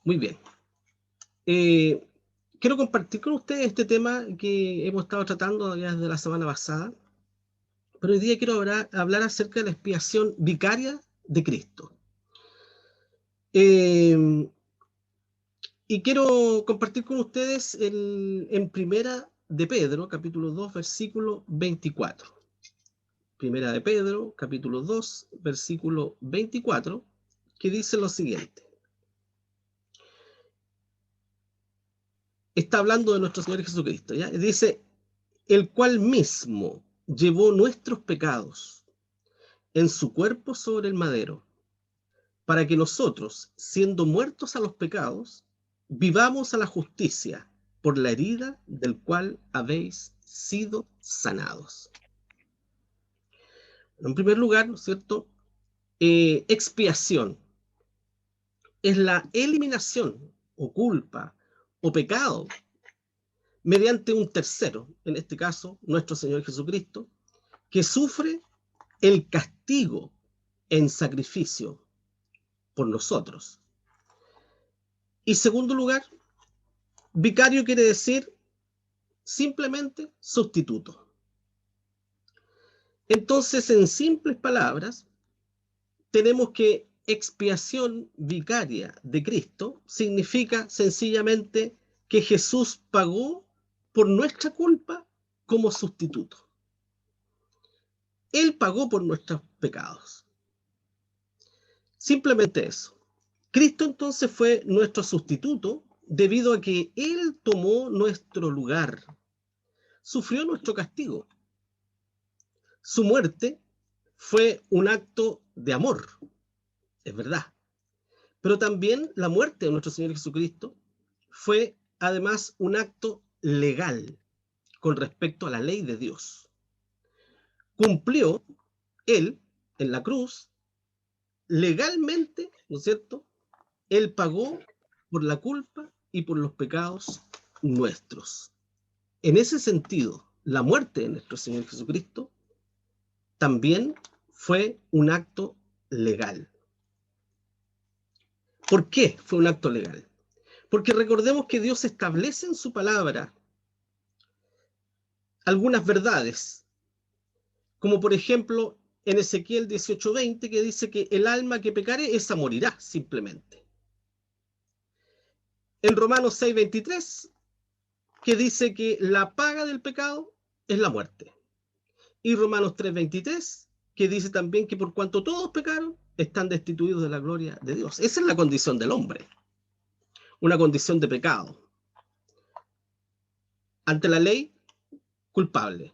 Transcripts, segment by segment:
Muy bien. Quiero compartir con ustedes este tema que hemos estado tratando ya desde la semana pasada, pero hoy día quiero hablar acerca de la expiación vicaria de Cristo. Y quiero compartir con ustedes en Primera de Pedro, capítulo 2, versículo 24. Primera de Pedro, capítulo 2, versículo 24, que dice lo siguiente. Está hablando de nuestro Señor Jesucristo, ¿ya? Dice, el cual mismo llevó nuestros pecados en su cuerpo sobre el madero, para que nosotros, siendo muertos a los pecados, vivamos a la justicia por la herida del cual habéis sido sanados. En primer lugar, ¿no es cierto? Expiación es la eliminación o culpa o pecado mediante un tercero, en este caso nuestro Señor Jesucristo, que sufre el castigo en sacrificio por nosotros. Y segundo lugar, vicario quiere decir simplemente sustituto. Entonces, en simples palabras, tenemos que expiación vicaria de Cristo significa sencillamente que Jesús pagó por nuestra culpa como sustituto. Él pagó por nuestros pecados. Simplemente eso. Cristo entonces fue nuestro sustituto debido a que Él tomó nuestro lugar, sufrió nuestro castigo. Su muerte fue un acto de amor, es verdad. Pero también la muerte de nuestro Señor Jesucristo fue además un acto legal con respecto a la ley de Dios. Cumplió Él en la cruz legalmente, ¿no es cierto? Él pagó por la culpa y por los pecados nuestros. En ese sentido, la muerte de nuestro Señor Jesucristo también fue un acto legal. ¿Por qué fue un acto legal? Porque recordemos que Dios establece en su palabra algunas verdades, como por ejemplo en Ezequiel 18:20, que dice que el alma que pecare, esa morirá simplemente. En Romanos 6:23, que dice que la paga del pecado es la muerte. Y Romanos 3:23, que dice también que por cuanto todos pecaron, están destituidos de la gloria de Dios. Esa es la condición del hombre, una condición de pecado. Ante la ley, culpable.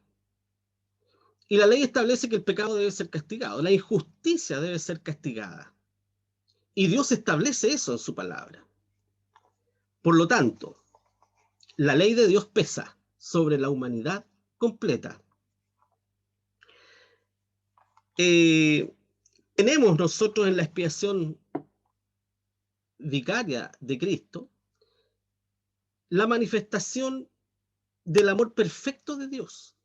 Y la ley establece que el pecado debe ser castigado, la injusticia debe ser castigada. Y Dios establece eso en su palabra. Por lo tanto, la ley de Dios pesa sobre la humanidad completa. Tenemos nosotros en la expiación vicaria de Cristo la manifestación del amor perfecto de Dios,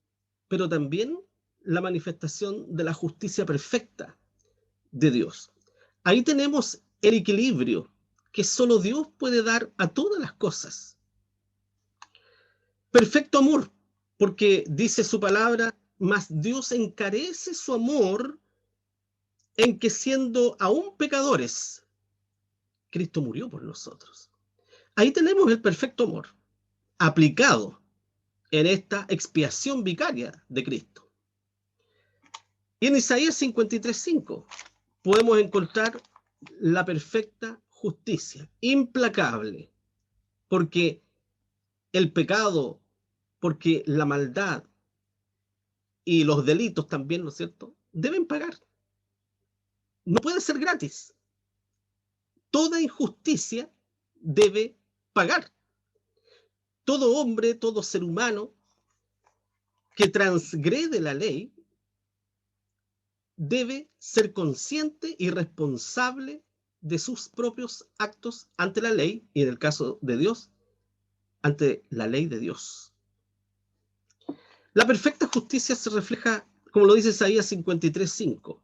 pero también la manifestación de la justicia perfecta de Dios. Ahí tenemos el equilibrio que solo Dios puede dar a todas las cosas. Perfecto amor, porque dice su palabra, mas Dios encarece su amor en que siendo aún pecadores, Cristo murió por nosotros. Ahí tenemos el perfecto amor aplicado en esta expiación vicaria de Cristo. Y en Isaías 53:5 podemos encontrar la perfecta justicia, implacable, porque el pecado, porque la maldad y los delitos también, ¿no es cierto?, deben pagar. No puede ser gratis. Toda injusticia debe pagar. Todo hombre, todo ser humano que transgrede la ley debe ser consciente y responsable de sus propios actos ante la ley, y en el caso de Dios, ante la ley de Dios. La perfecta justicia se refleja, como lo dice Isaías 53:5,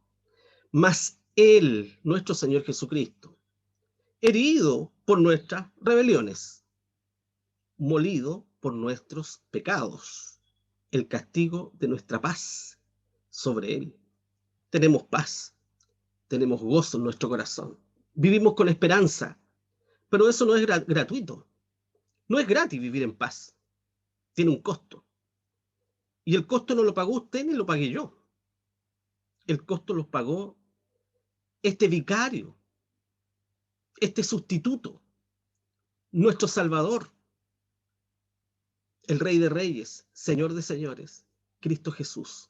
mas Él, nuestro Señor Jesucristo, herido por nuestras rebeliones, molido por nuestros pecados. El castigo de nuestra paz sobre él. Tenemos paz, tenemos gozo en nuestro corazón. Vivimos con esperanza, pero eso no es gratuito. No es gratis vivir en paz. Tiene un costo. Y el costo no lo pagó usted ni lo pagué yo. El costo lo pagó este vicario, este sustituto, nuestro Salvador, el Rey de Reyes, Señor de Señores, Cristo Jesús.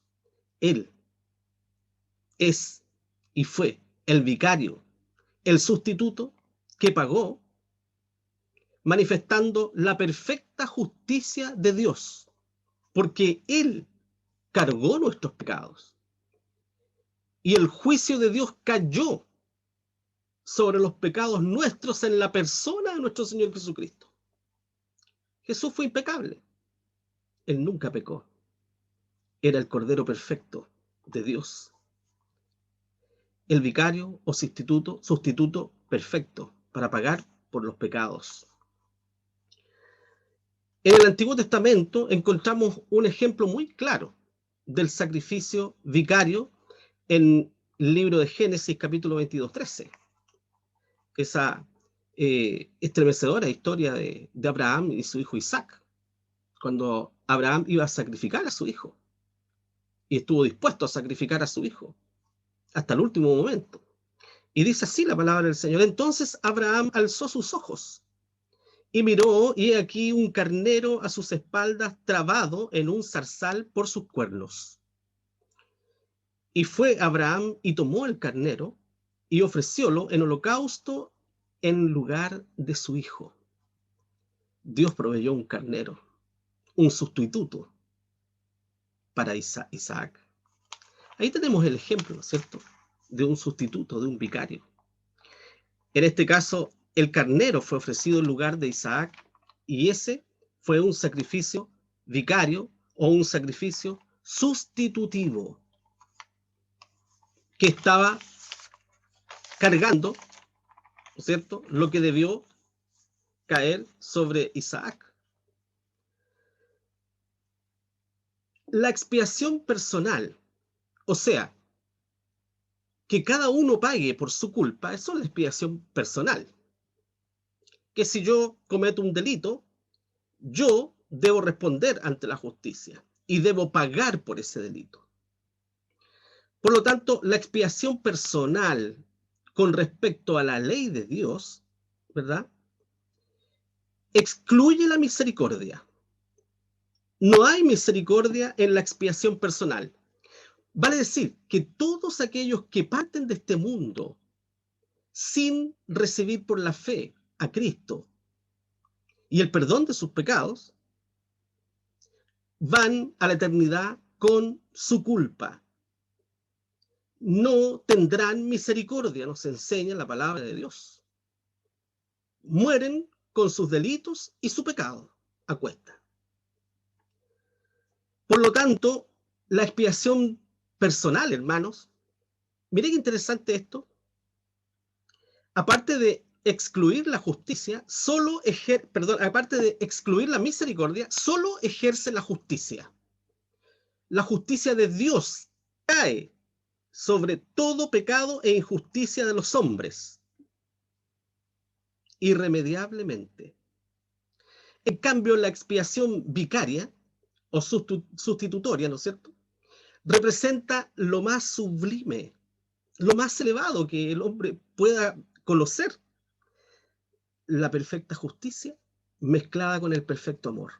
Él es y fue el vicario, el sustituto que pagó, manifestando la perfecta justicia de Dios, porque Él cargó nuestros pecados. Y el juicio de Dios cayó sobre los pecados nuestros en la persona de nuestro Señor Jesucristo. Jesús fue impecable. Él nunca pecó. Era el Cordero perfecto de Dios. El vicario o sustituto perfecto para pagar por los pecados. En el Antiguo Testamento encontramos un ejemplo muy claro del sacrificio vicario en el libro de Génesis, capítulo 22:13. Esa estremecedora historia de Abraham y su hijo Isaac, cuando Abraham iba a sacrificar a su hijo y estuvo dispuesto a sacrificar a su hijo hasta el último momento. Y dice así la palabra del Señor: entonces Abraham alzó sus ojos y miró, y he aquí un carnero a sus espaldas, trabado en un zarzal por sus cuernos. Y fue Abraham y tomó el carnero y ofreciólo en holocausto en lugar de su hijo. Dios proveyó un carnero, un sustituto para Isaac. Ahí tenemos el ejemplo, ¿no es cierto?, de un sustituto, de un vicario. En este caso, el carnero fue ofrecido en lugar de Isaac, y ese fue un sacrificio vicario o un sacrificio sustitutivo que estaba cargando, ¿no es cierto?, lo que debió caer sobre Isaac. La expiación personal, o sea, que cada uno pague por su culpa, eso es la expiación personal. Que si yo cometo un delito, yo debo responder ante la justicia y debo pagar por ese delito. Por lo tanto, la expiación personal con respecto a la ley de Dios, ¿verdad?, excluye la misericordia. No hay misericordia en la expiación personal. Vale decir que todos aquellos que parten de este mundo sin recibir por la fe a Cristo y el perdón de sus pecados, van a la eternidad con su culpa. No tendrán misericordia, nos enseña la palabra de Dios. Mueren con sus delitos y su pecado a cuesta. Por lo tanto, la expiación personal, hermanos, miren qué interesante esto, aparte de excluir la justicia, aparte de excluir la misericordia, solo ejerce la justicia. La justicia de Dios cae sobre todo pecado e injusticia de los hombres, irremediablemente. En cambio, la expiación vicaria o sustitutoria, ¿no es cierto?, representa lo más sublime, lo más elevado que el hombre pueda conocer: la perfecta justicia mezclada con el perfecto amor.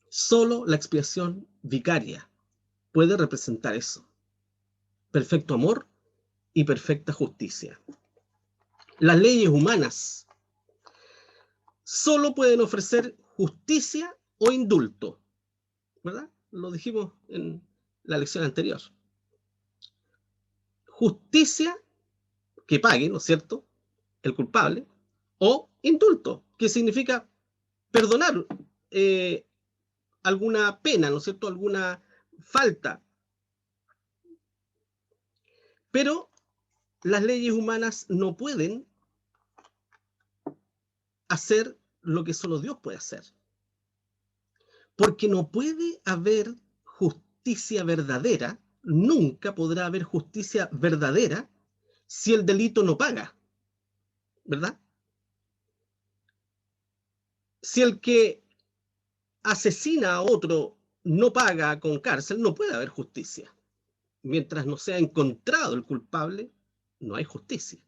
Solo la expiación vicaria puede representar eso: perfecto amor y perfecta justicia. Las leyes humanas solo pueden ofrecer justicia o indulto, ¿verdad? Lo dijimos en la lección anterior. Justicia, que pague, ¿no es cierto?, el culpable, o indulto, que significa perdonar alguna pena, ¿no es cierto?, alguna falta. Pero las leyes humanas no pueden hacer lo que solo Dios puede hacer. Porque no puede haber justicia verdadera, nunca podrá haber justicia verdadera si el delito no paga, ¿verdad? Si el que asesina a otro no paga con cárcel, no puede haber justicia. Mientras no sea encontrado el culpable, no hay justicia.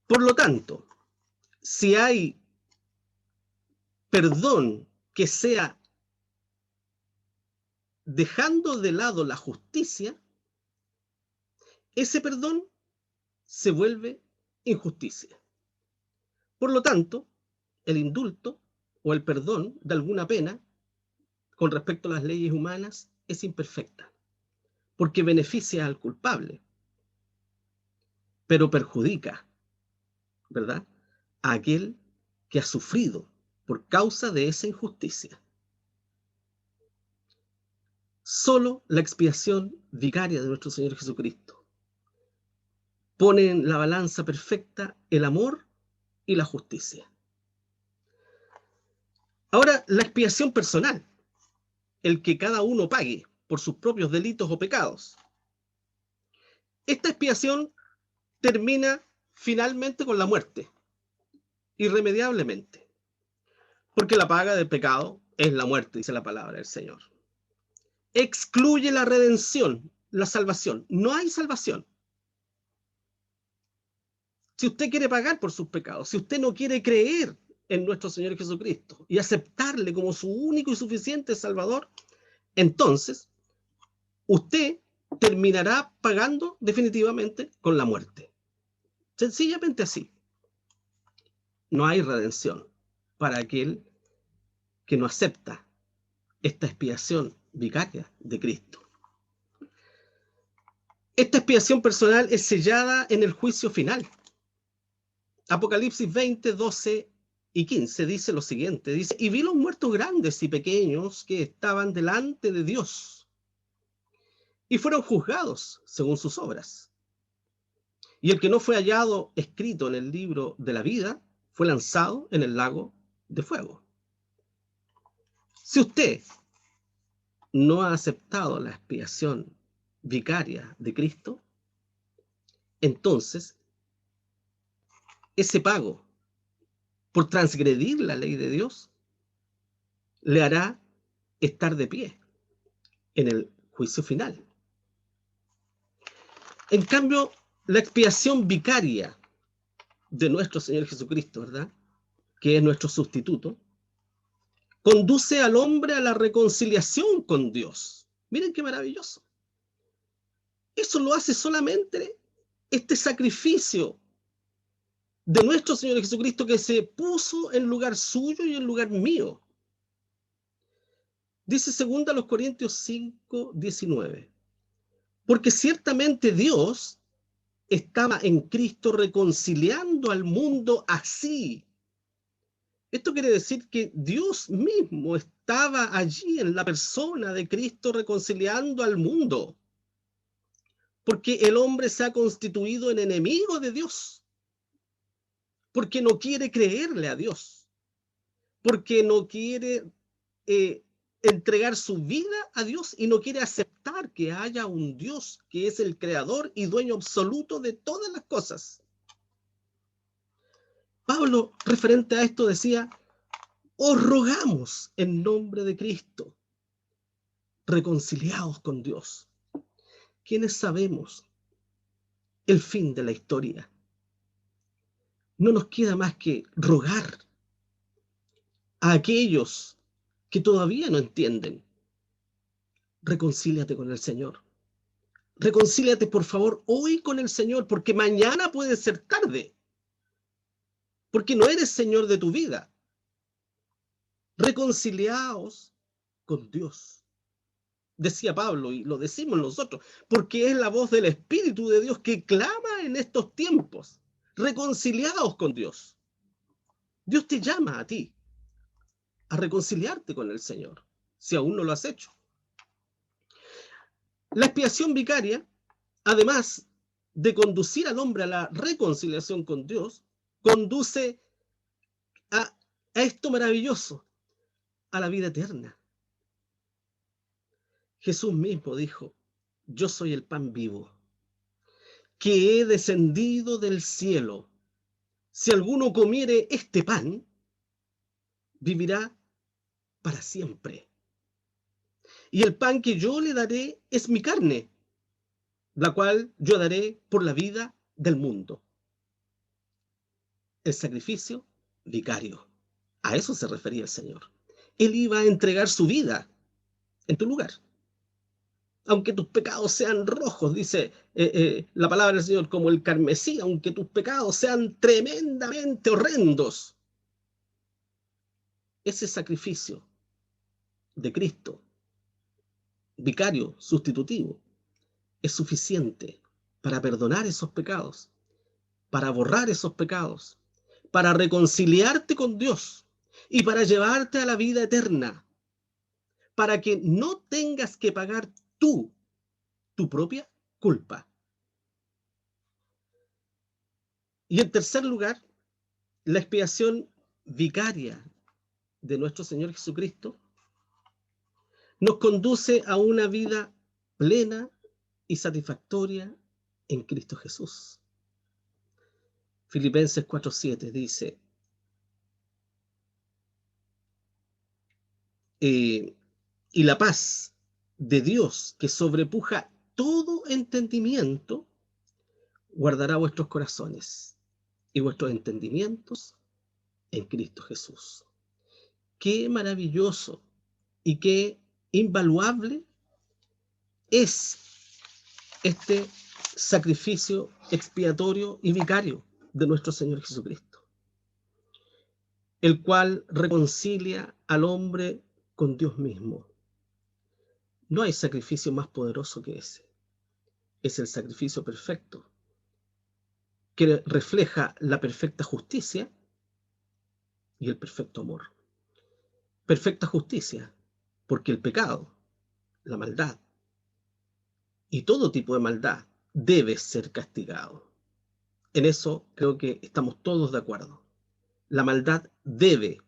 Por lo tanto, si hay perdón que sea dejando de lado la justicia, ese perdón se vuelve injusticia. Por lo tanto, el indulto o el perdón de alguna pena con respecto a las leyes humanas es imperfecta, porque beneficia al culpable, pero perjudica, ¿verdad?, a aquel que ha sufrido por causa de esa injusticia. Solo la expiación vicaria de nuestro Señor Jesucristo pone en la balanza perfecta el amor y la justicia. Ahora, la expiación personal, el que cada uno pague por sus propios delitos o pecados. Esta expiación termina finalmente con la muerte, irremediablemente, porque la paga del pecado es la muerte, dice la palabra del Señor. Excluye la redención, la salvación. No hay salvación. Si usted quiere pagar por sus pecados, si usted no quiere creer en nuestro Señor Jesucristo y aceptarle como su único y suficiente Salvador, entonces usted terminará pagando definitivamente con la muerte. Sencillamente así. No hay redención para aquel que no acepta esta expiación vicaria de Cristo. Esta expiación personal es sellada en el juicio final. Apocalipsis 20, 12 y 15 dice lo siguiente, dice, y vi los muertos grandes y pequeños que estaban delante de Dios y fueron juzgados según sus obras. Y el que no fue hallado escrito en el libro de la vida fue lanzado en el lago de fuego. Si usted no ha aceptado la expiación vicaria de Cristo, entonces ese pago por transgredir la ley de Dios le hará estar de pie en el juicio final. En cambio, la expiación vicaria de nuestro Señor Jesucristo, ¿verdad?, que es nuestro sustituto, conduce al hombre a la reconciliación con Dios. Miren qué maravilloso. Eso lo hace solamente este sacrificio de nuestro Señor Jesucristo, que se puso en lugar suyo y en lugar mío. Dice 2 Corintios 5, 19. Porque ciertamente Dios estaba en Cristo reconciliando al mundo así. Esto quiere decir que Dios mismo estaba allí en la persona de Cristo reconciliando al mundo. Porque el hombre se ha constituido en enemigo de Dios. Porque no quiere creerle a Dios. Porque no quiere entregar su vida a Dios y no quiere aceptar que haya un Dios que es el creador y dueño absoluto de todas las cosas. Pablo, referente a esto, decía, os rogamos en nombre de Cristo, reconciliados con Dios, quienes sabemos el fin de la historia. No nos queda más que rogar a aquellos que todavía no entienden. Reconcíliate con el Señor. Reconcíliate, por favor, hoy con el Señor, porque mañana puede ser tarde. Porque no eres Señor de tu vida. Reconciliaos con Dios. Decía Pablo, y lo decimos nosotros, porque es la voz del Espíritu de Dios que clama en estos tiempos. Reconciliaos con Dios. Dios te llama a ti a reconciliarte con el Señor, si aún no lo has hecho. La expiación vicaria, además de conducir al hombre a la reconciliación con Dios, conduce a esto maravilloso, a la vida eterna. Jesús mismo dijo: yo soy el pan vivo, que he descendido del cielo. Si alguno comiere este pan, vivirá para siempre. Y el pan que yo le daré es mi carne, la cual yo daré por la vida del mundo. El sacrificio vicario. A eso se refería el Señor. Él iba a entregar su vida en tu lugar. Aunque tus pecados sean rojos, dice la palabra del Señor, como el carmesí, aunque tus pecados sean tremendamente horrendos, ese sacrificio de Cristo, vicario, sustitutivo, es suficiente para perdonar esos pecados, para borrar esos pecados, para reconciliarte con Dios y para llevarte a la vida eterna, para que no tengas que pagar tú tu propia culpa. Y en tercer lugar, la expiación vicaria de nuestro Señor Jesucristo nos conduce a una vida plena y satisfactoria en Cristo Jesús. Filipenses 4:7 dice: y la paz de Dios, que sobrepuja todo entendimiento, guardará vuestros corazones y vuestros entendimientos en Cristo Jesús. Qué maravilloso y qué invaluable es este sacrificio expiatorio y vicario de nuestro Señor Jesucristo, el cual reconcilia al hombre con Dios mismo. No hay sacrificio más poderoso que ese. Es el sacrificio perfecto, que refleja la perfecta justicia y el perfecto amor. Perfecta justicia, porque el pecado, la maldad y todo tipo de maldad debe ser castigado. En eso creo que estamos todos de acuerdo. La maldad debe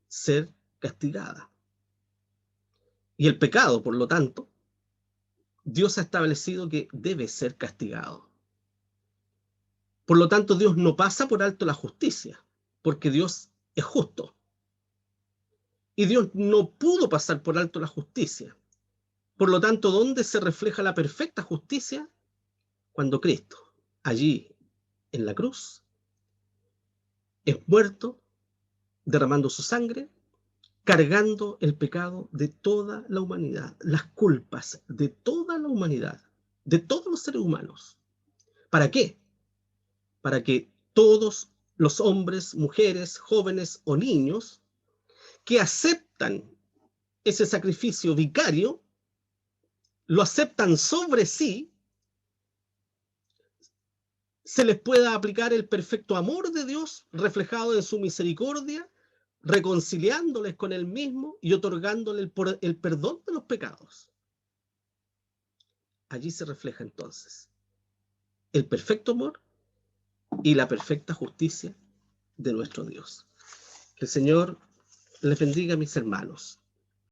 ser castigada. Y el pecado, por lo tanto, Dios ha establecido que debe ser castigado. Por lo tanto, Dios no pasa por alto la justicia, porque Dios es justo. Y Dios no pudo pasar por alto la justicia. Por lo tanto, ¿dónde se refleja la perfecta justicia? Cuando Cristo, allí en la cruz, es muerto, derramando su sangre, cargando el pecado de toda la humanidad, las culpas de toda la humanidad, de todos los seres humanos. ¿Para qué? Para que todos los hombres, mujeres, jóvenes o niños que aceptan ese sacrificio vicario, lo aceptan sobre sí, se les pueda aplicar el perfecto amor de Dios reflejado en su misericordia, reconciliándoles con Él mismo y otorgándole el perdón de los pecados. Allí se refleja entonces el perfecto amor y la perfecta justicia de nuestro Dios. Que el Señor les bendiga, mis hermanos.